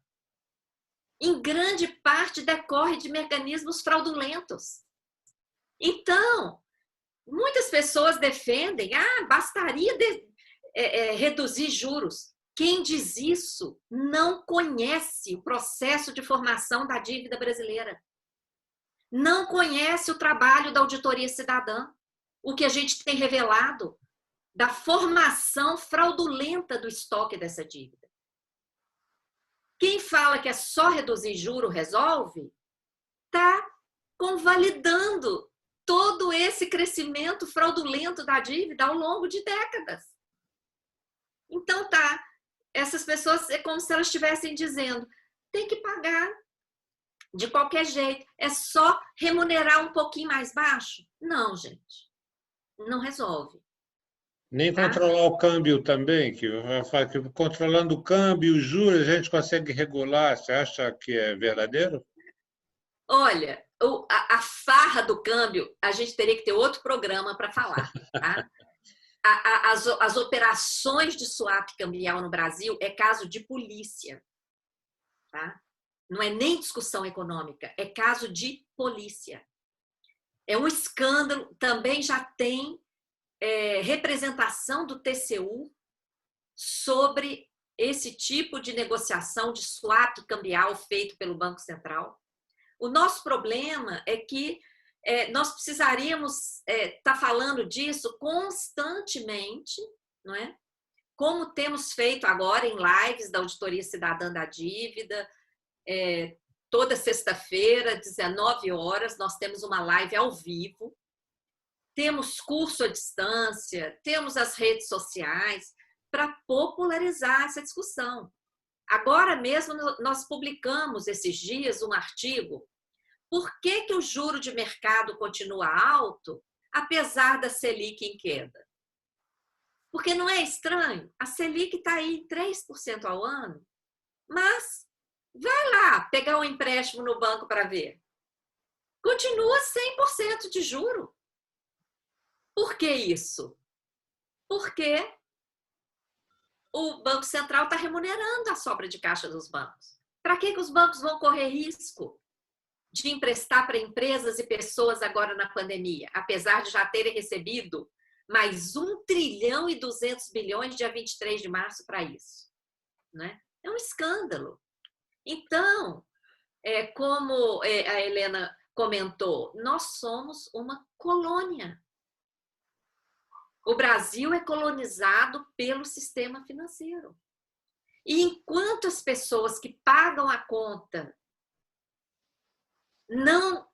[SPEAKER 2] Em grande parte, decorre de mecanismos fraudulentos. Então, muitas pessoas defendem, bastaria reduzir juros. Quem diz isso não conhece o processo de formação da dívida brasileira. Não conhece o trabalho da auditoria cidadã. O que a gente tem revelado da formação fraudulenta do estoque dessa dívida. Quem fala que é só reduzir juro resolve, está convalidando todo esse crescimento fraudulento da dívida ao longo de décadas. Então, essas pessoas é como se elas estivessem dizendo, tem que pagar de qualquer jeito, é só remunerar um pouquinho mais baixo? Não, gente, não resolve.
[SPEAKER 1] Nem controlar o câmbio também, que controlando o câmbio, os juros, a gente consegue regular. Você acha que é verdadeiro?
[SPEAKER 2] Olha, a farra do câmbio, a gente teria que ter outro programa para falar. Tá? As operações de swap cambial no Brasil é caso de polícia. Tá? Não é nem discussão econômica, é caso de polícia. É um escândalo, também já tem representação do TCU sobre esse tipo de negociação de swap cambial feito pelo Banco Central. O nosso problema é que nós precisaríamos estar falando disso constantemente, não é? Como temos feito agora em lives da Auditoria Cidadã da Dívida, toda sexta-feira, 19 horas, nós temos uma live ao vivo, temos curso à distância, temos as redes sociais para popularizar essa discussão. Agora mesmo nós publicamos esses dias um artigo. Por que o juro de mercado continua alto, apesar da Selic em queda? Porque não é estranho? A Selic está aí em 3% ao ano, mas vai lá pegar um empréstimo no banco para ver. Continua 100% de juro. Por que isso? Porque o Banco Central está remunerando a sobra de caixa dos bancos. Para que os bancos vão correr risco de emprestar para empresas e pessoas agora na pandemia, apesar de já terem recebido mais 1 trilhão e 200 bilhões dia 23 de março para isso? Né? É um escândalo. Então, como a Helena comentou, nós somos uma colônia. O Brasil é colonizado pelo sistema financeiro. E enquanto as pessoas que pagam a conta não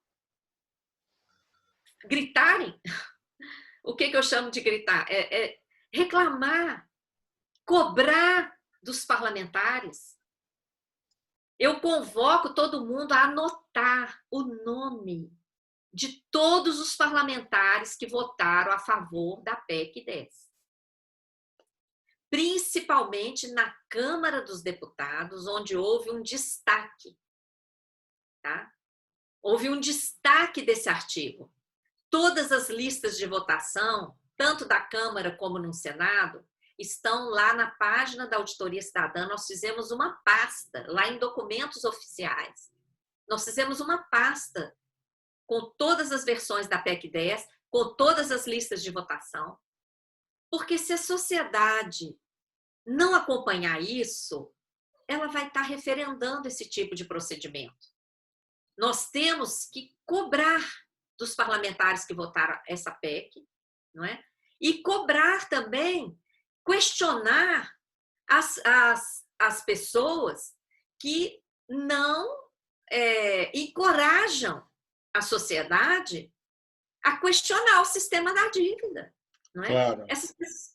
[SPEAKER 2] gritarem. O que eu chamo de gritar? É reclamar, cobrar dos parlamentares. Eu convoco todo mundo a anotar o nome de todos os parlamentares que votaram a favor da PEC 10. Principalmente na Câmara dos Deputados, onde houve um destaque. Tá? Houve um destaque desse artigo. Todas as listas de votação, tanto da Câmara como no Senado, estão lá na página da Auditoria Cidadã. Nós fizemos uma pasta, lá em documentos oficiais. Nós fizemos uma pasta com todas as versões da PEC 10, com todas as listas de votação. Porque se a sociedade não acompanhar isso, ela vai estar referendando esse tipo de procedimento. Nós temos que cobrar dos parlamentares que votaram essa PEC, não é? E cobrar também, questionar as pessoas que não encorajam a sociedade a questionar o sistema da dívida. Não é?
[SPEAKER 1] Claro.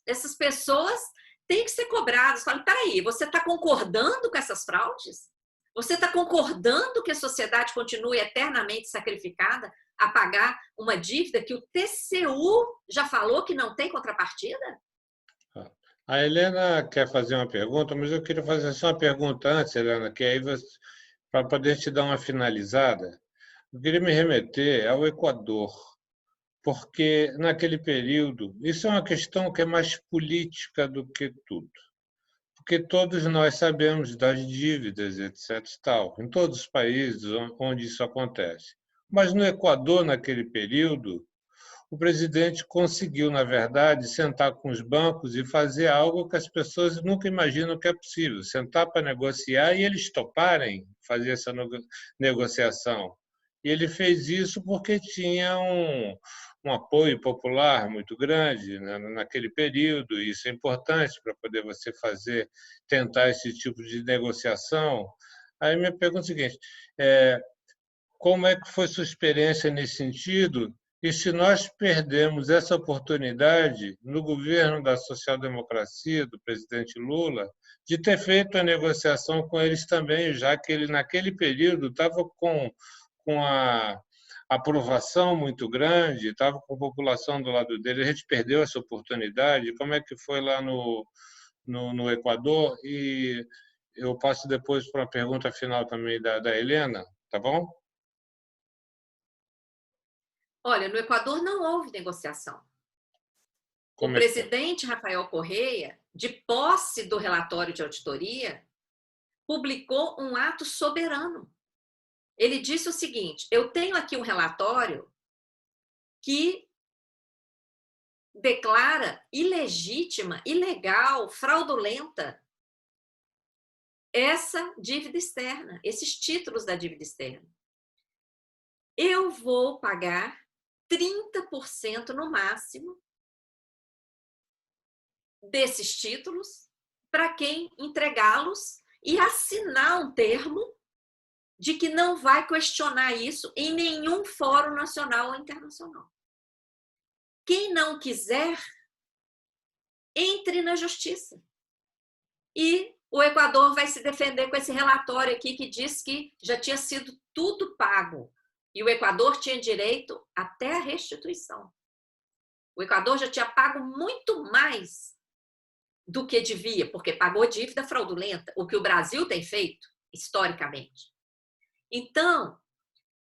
[SPEAKER 2] Essas pessoas têm que ser cobradas. Falam, peraí, você está concordando com essas fraudes? Você está concordando que a sociedade continue eternamente sacrificada a pagar uma dívida que o TCU já falou que não tem contrapartida?
[SPEAKER 1] A Helena quer fazer uma pergunta, mas eu queria fazer só uma pergunta antes, Helena, que aí para poder te dar uma finalizada, eu queria me remeter ao Equador, porque naquele período, isso é uma questão que é mais política do que tudo, porque todos nós sabemos das dívidas, etc. Tal, em todos os países onde isso acontece. Mas no Equador, naquele período, o presidente conseguiu, na verdade, sentar com os bancos e fazer algo que as pessoas nunca imaginam que é possível, sentar para negociar e eles toparem fazer essa negociação. E ele fez isso porque tinha um apoio popular muito grande, né, naquele período, e isso é importante para poder você tentar esse tipo de negociação. Aí minha pergunta é a seguinte, como é que foi sua experiência nesse sentido? E se nós perdemos essa oportunidade no governo da social-democracia, do presidente Lula, de ter feito a negociação com eles também, já que ele, naquele período, estava com a aprovação muito grande, estava com a população do lado dele, a gente perdeu essa oportunidade. Como é que foi lá no Equador? E eu passo depois para a pergunta final também da Helena, tá bom?
[SPEAKER 2] Olha, no Equador não houve negociação. O presidente Rafael Correa, de posse do relatório de auditoria, publicou um ato soberano. Ele disse o seguinte: eu tenho aqui um relatório que declara ilegítima, ilegal, fraudulenta essa dívida externa, esses títulos da dívida externa. Eu vou pagar 30% no máximo desses títulos para quem entregá-los e assinar um termo de que não vai questionar isso em nenhum fórum nacional ou internacional. Quem não quiser, entre na justiça. E o Equador vai se defender com esse relatório aqui que diz que já tinha sido tudo pago. E o Equador tinha direito até a restituição. O Equador já tinha pago muito mais do que devia, porque pagou dívida fraudulenta, o que o Brasil tem feito historicamente. Então,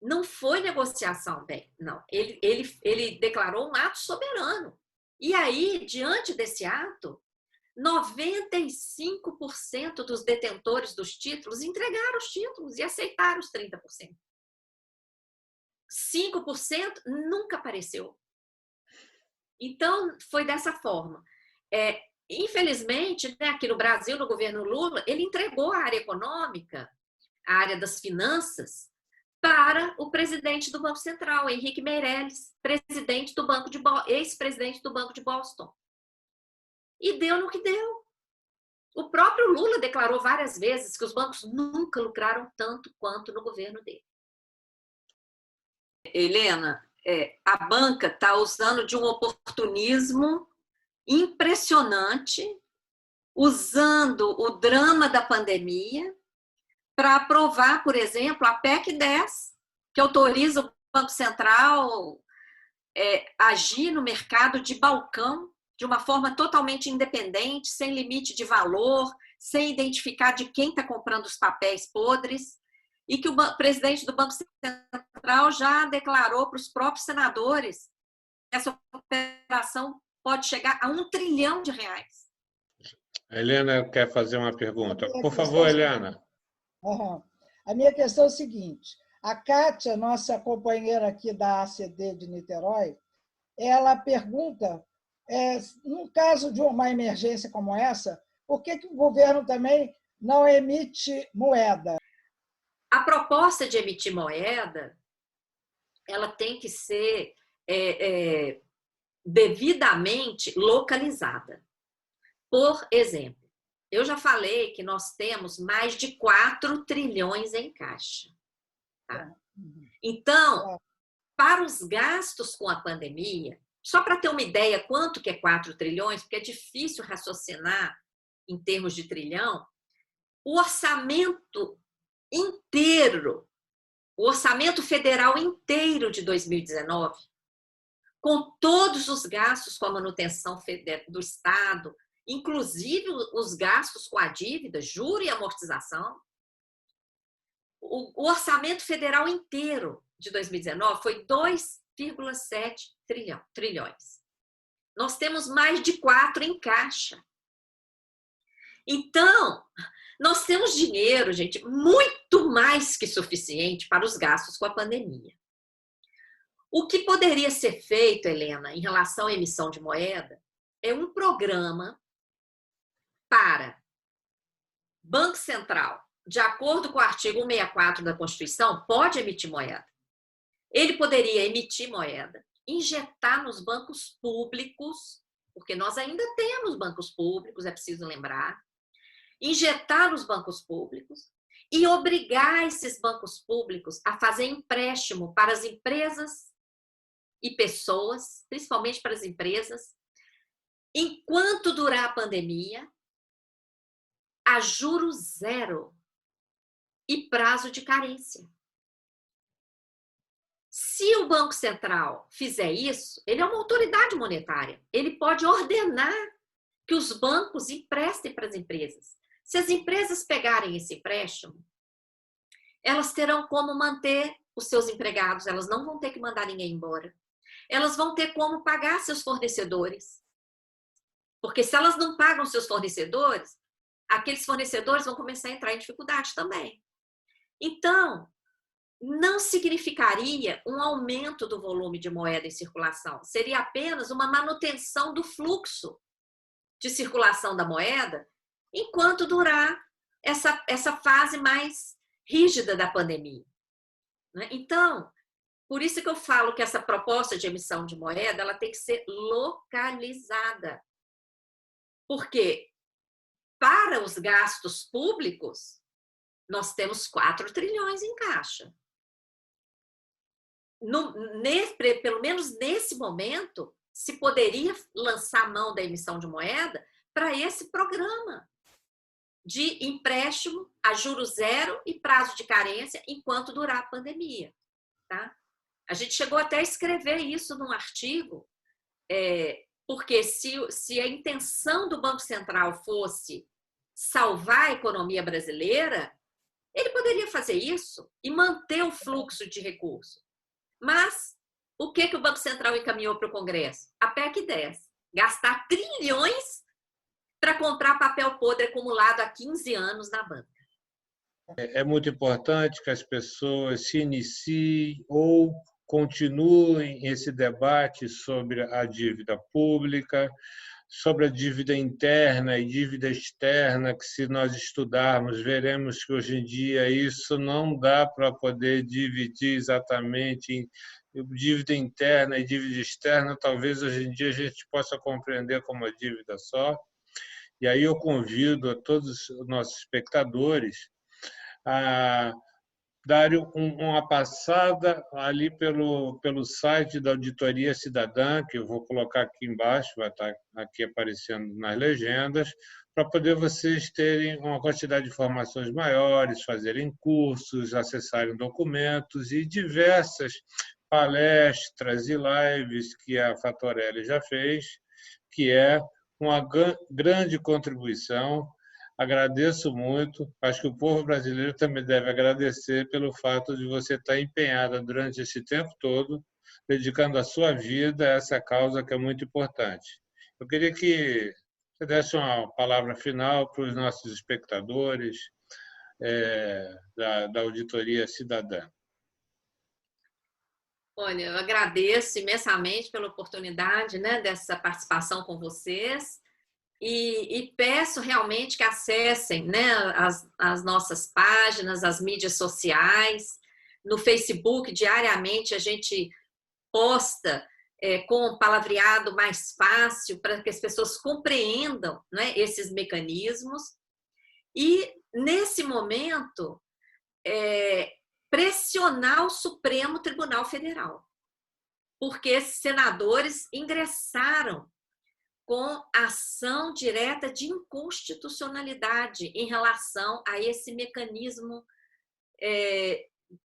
[SPEAKER 2] não foi negociação, não. Ele declarou um ato soberano. E aí, diante desse ato, 95% dos detentores dos títulos entregaram os títulos e aceitaram os 30%. 5% nunca apareceu. Então, foi dessa forma. Infelizmente, né, aqui no Brasil, no governo Lula, ele entregou a área econômica, a área das finanças, para o presidente do Banco Central, Henrique Meirelles, ex-presidente do Banco de Boston. E deu no que deu. O próprio Lula declarou várias vezes que os bancos nunca lucraram tanto quanto no governo dele. Helena, a banca está usando de um oportunismo impressionante, usando o drama da pandemia para aprovar, por exemplo, a PEC 10, que autoriza o Banco Central agir no mercado de balcão de uma forma totalmente independente, sem limite de valor, sem identificar de quem está comprando os papéis podres, e que o presidente do Banco Central já declarou para os próprios senadores que essa operação pode chegar a R$1 trilhão.
[SPEAKER 1] A Helena quer fazer uma pergunta. Por favor, Helena.
[SPEAKER 3] A minha questão é a seguinte. A Kátia, nossa companheira aqui da ACD de Niterói, ela pergunta, num caso de uma emergência como essa, por que o governo também não emite moeda?
[SPEAKER 2] A proposta de emitir moeda, ela tem que ser devidamente localizada. Por exemplo, eu já falei que nós temos mais de 4 trilhões em caixa. Tá? Então, para os gastos com a pandemia, só para ter uma ideia quanto que é 4 trilhões, porque é difícil raciocinar em termos de trilhão, o orçamento inteiro, o orçamento federal inteiro de 2019, com todos os gastos com a manutenção do Estado, inclusive os gastos com a dívida, juro e amortização, o orçamento federal inteiro de 2019 foi 2,7 trilhões. Nós temos mais de 4 em caixa. Então, nós temos dinheiro, gente, muito mais que suficiente para os gastos com a pandemia. O que poderia ser feito, Helena, em relação à emissão de moeda, é um programa para Banco Central, de acordo com o artigo 164 da Constituição, pode emitir moeda. Ele poderia emitir moeda, injetar nos bancos públicos, porque nós ainda temos bancos públicos, é preciso lembrar, injetar nos bancos públicos e obrigar esses bancos públicos a fazer empréstimo para as empresas e pessoas, principalmente para as empresas, enquanto durar a pandemia, a juros zero e prazo de carência. Se o Banco Central fizer isso, ele é uma autoridade monetária. Ele pode ordenar que os bancos emprestem para as empresas. Se as empresas pegarem esse empréstimo, elas terão como manter os seus empregados, elas não vão ter que mandar ninguém embora. Elas vão ter como pagar seus fornecedores. Porque se elas não pagam seus fornecedores, aqueles fornecedores vão começar a entrar em dificuldade também. Então, não significaria um aumento do volume de moeda em circulação. Seria apenas uma manutenção do fluxo de circulação da moeda enquanto durar essa fase mais rígida da pandemia. Então, por isso que eu falo que essa proposta de emissão de moeda ela tem que ser localizada. Porque para os gastos públicos, nós temos 4 trilhões em caixa. Pelo menos nesse momento, se poderia lançar mão da emissão de moeda para esse programa de empréstimo a juros zero e prazo de carência enquanto durar a pandemia. Tá? A gente chegou até a escrever isso num artigo, porque se a intenção do Banco Central fosse salvar a economia brasileira, ele poderia fazer isso e manter o fluxo de recursos. Mas o que o Banco Central encaminhou para o Congresso? A PEC 10. Gastar trilhões para comprar papel podre acumulado há 15 anos na banca.
[SPEAKER 1] É muito importante que as pessoas se iniciem ou continuem esse debate sobre a dívida pública, sobre a dívida interna e dívida externa, que se nós estudarmos, veremos que hoje em dia isso não dá para poder dividir exatamente em dívida interna e dívida externa. Talvez hoje em dia a gente possa compreender como uma dívida só. E aí eu convido a todos os nossos espectadores a darem uma passada ali pelo site da Auditoria Cidadã, que eu vou colocar aqui embaixo, vai estar aqui aparecendo nas legendas, para poder vocês terem uma quantidade de informações maiores, fazerem cursos, acessarem documentos e diversas palestras e lives que a Fatorelli já fez, que é uma grande contribuição. Agradeço muito. Acho que o povo brasileiro também deve agradecer pelo fato de você estar empenhada durante esse tempo todo, dedicando a sua vida a essa causa que é muito importante. Eu queria que você desse uma palavra final para os nossos espectadores da Auditoria Cidadã.
[SPEAKER 2] Olha, eu agradeço imensamente pela oportunidade, né, dessa participação com vocês e peço realmente que acessem, né, as nossas páginas, as mídias sociais. No Facebook, diariamente, a gente posta com um palavreado mais fácil para que as pessoas compreendam, né, esses mecanismos. E, nesse momento, pressionar o Supremo Tribunal Federal, porque esses senadores ingressaram com ação direta de inconstitucionalidade em relação a esse mecanismo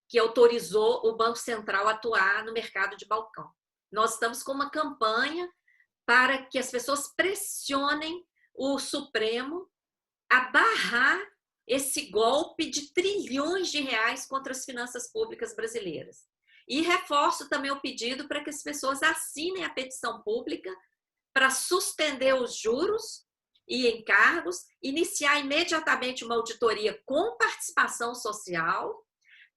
[SPEAKER 2] que autorizou o Banco Central a atuar no mercado de balcão. Nós estamos com uma campanha para que as pessoas pressionem o Supremo a barrar esse golpe de trilhões de reais contra as finanças públicas brasileiras. E reforço também o pedido para que as pessoas assinem a petição pública para suspender os juros e encargos, iniciar imediatamente uma auditoria com participação social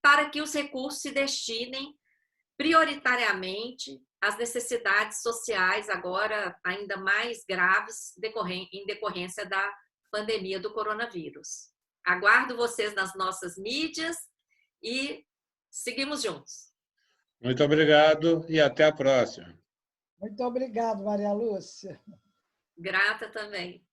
[SPEAKER 2] para que os recursos se destinem prioritariamente às necessidades sociais, agora ainda mais graves, em decorrência da pandemia do coronavírus. Aguardo vocês nas nossas mídias e seguimos juntos.
[SPEAKER 1] Muito obrigado e até a próxima.
[SPEAKER 3] Muito obrigado, Maria Lúcia.
[SPEAKER 2] Grata também.